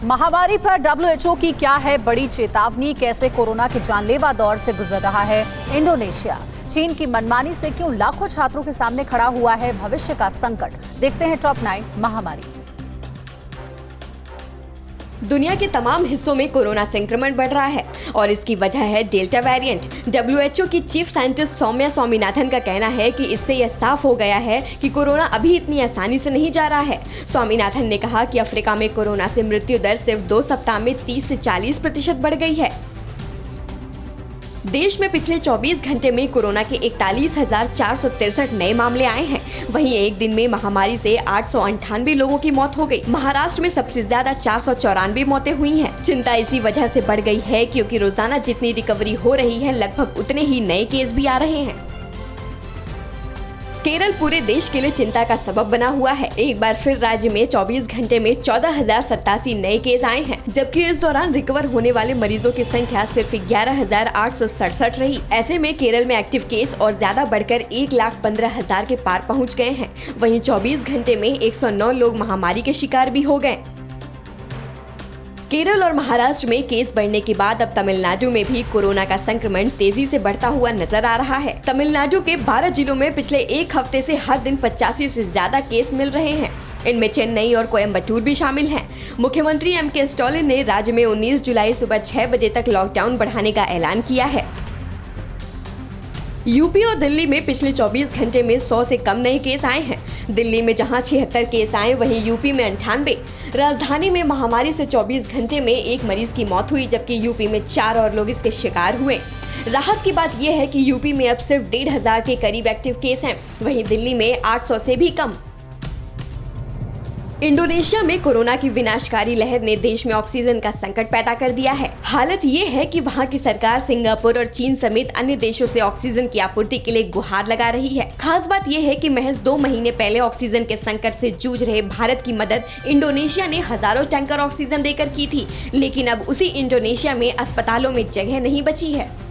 महामारी पर डब्ल्यूएचओ की क्या है बड़ी चेतावनी, कैसे कोरोना के जानलेवा दौर से गुजर रहा है इंडोनेशिया। चीन की मनमानी से क्यों लाखों छात्रों के सामने खड़ा हुआ है भविष्य का संकट। देखते हैं टॉप 9 महामारी। दुनिया के तमाम हिस्सों में कोरोना संक्रमण बढ़ रहा है और इसकी वजह है डेल्टा वेरिएंट। डब्ल्यूएचओ की चीफ साइंटिस्ट सौम्या स्वामीनाथन का कहना है कि इससे यह साफ हो गया है कि कोरोना अभी इतनी आसानी से नहीं जा रहा है। स्वामीनाथन ने कहा कि अफ्रीका में कोरोना से मृत्यु दर सिर्फ 2 सप्ताह में 30 से 40% बढ़ गई है। देश में पिछले 24 घंटे में कोरोना के 41,463 नए मामले आए हैं। वहीं एक दिन में महामारी से 898 लोगों की मौत हो गई। महाराष्ट्र में सबसे ज्यादा 494 मौतें हुई हैं। चिंता इसी वजह से बढ़ गई है क्योंकि रोजाना जितनी रिकवरी हो रही है लगभग उतने ही नए केस भी आ रहे हैं। केरल पूरे देश के लिए चिंता का सबब बना हुआ है। एक बार फिर राज्य में 24 घंटे में 14,087 नए केस आए हैं, जबकि इस दौरान रिकवर होने वाले मरीजों की संख्या सिर्फ 11,867 रही। ऐसे में केरल में एक्टिव केस और ज्यादा बढ़कर 1,15,000 के पार पहुंच गए हैं। वहीं 24 घंटे में 109 लोग महामारी के शिकार भी हो गए। केरल और महाराष्ट्र में केस बढ़ने के बाद अब तमिलनाडु में भी कोरोना का संक्रमण तेजी से बढ़ता हुआ नजर आ रहा है। तमिलनाडु के 12 जिलों में पिछले एक हफ्ते से हर दिन 85 से ज्यादा केस मिल रहे हैं। इनमें चेन्नई और कोयम्बटूर भी शामिल हैं। मुख्यमंत्री एम.के. स्टालिन ने राज्य में 19 जुलाई सुबह 6 बजे तक लॉकडाउन बढ़ाने का ऐलान किया है। यूपी और दिल्ली में पिछले 24 घंटे में 100 से कम नए केस आए हैं। दिल्ली में जहां 76 केस आए, वहीं यूपी में 98। राजधानी में महामारी से 24 घंटे में एक मरीज की मौत हुई, जबकि यूपी में 4 और लोग इसके शिकार हुए। राहत की बात यह है कि यूपी में अब सिर्फ 1,500 के करीब एक्टिव केस हैं, वहीं दिल्ली में 800 से भी कम। इंडोनेशिया में कोरोना की विनाशकारी लहर ने देश में ऑक्सीजन का संकट पैदा कर दिया है। हालत ये है कि वहां की सरकार सिंगापुर और चीन समेत अन्य देशों से ऑक्सीजन की आपूर्ति के लिए गुहार लगा रही है। खास बात यह है कि महज 2 महीने पहले ऑक्सीजन के संकट से जूझ रहे भारत की मदद इंडोनेशिया ने हजारों टैंकर ऑक्सीजन देकर की थी, लेकिन अब उसी इंडोनेशिया में अस्पतालों में जगह नहीं बची है।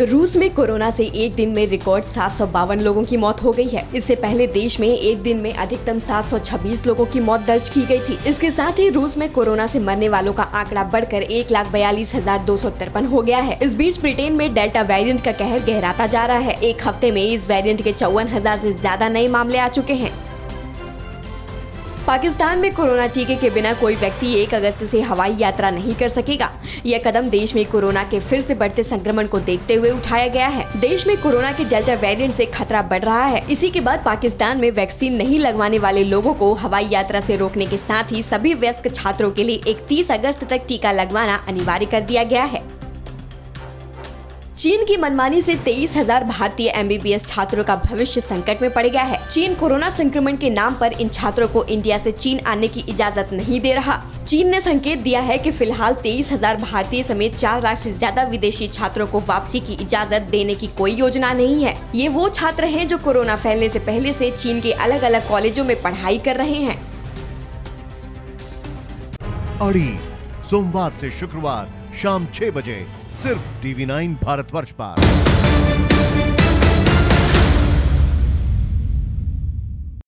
रूस में कोरोना से एक दिन में रिकॉर्ड 752 लोगों की मौत हो गई है। इससे पहले देश में एक दिन में अधिकतम 726 लोगों की मौत दर्ज की गई थी। इसके साथ ही रूस में कोरोना से मरने वालों का आंकड़ा बढ़कर 1,42,253 हो गया है। इस बीच ब्रिटेन में डेल्टा वेरिएंट का कहर गहराता जा रहा है। एक हफ्ते में इस वेरिएंट के 54,000 से ज्यादा नए मामले आ चुके हैं। पाकिस्तान में कोरोना टीके के बिना कोई व्यक्ति 1 अगस्त से हवाई यात्रा नहीं कर सकेगा। यह कदम देश में कोरोना के फिर से बढ़ते संक्रमण को देखते हुए उठाया गया है। देश में कोरोना के डेल्टा वेरिएंट से खतरा बढ़ रहा है। इसी के बाद पाकिस्तान में वैक्सीन नहीं लगवाने वाले लोगों को हवाई यात्रा से रोकने के साथ ही सभी वयस्क छात्रों के लिए 31 अगस्त तक टीका लगवाना अनिवार्य कर दिया गया है। चीन की मनमानी से 23,000 भारतीय एमबीबीएस छात्रों का भविष्य संकट में पड़ गया है। चीन कोरोना संक्रमण के नाम पर इन छात्रों को इंडिया से चीन आने की इजाजत नहीं दे रहा। चीन ने संकेत दिया है कि फिलहाल 23,000 भारतीय समेत 4 लाख से ज्यादा विदेशी छात्रों को वापसी की इजाजत देने की कोई योजना नहीं है। ये वो छात्र हैं जो कोरोना फैलने से पहले से चीन के अलग अलग कॉलेजों में पढ़ाई कर रहे हैं। अड़ी सोमवार से शुक्रवार शाम 6 बजे सिर्फ TV9 भारतवर्ष पर।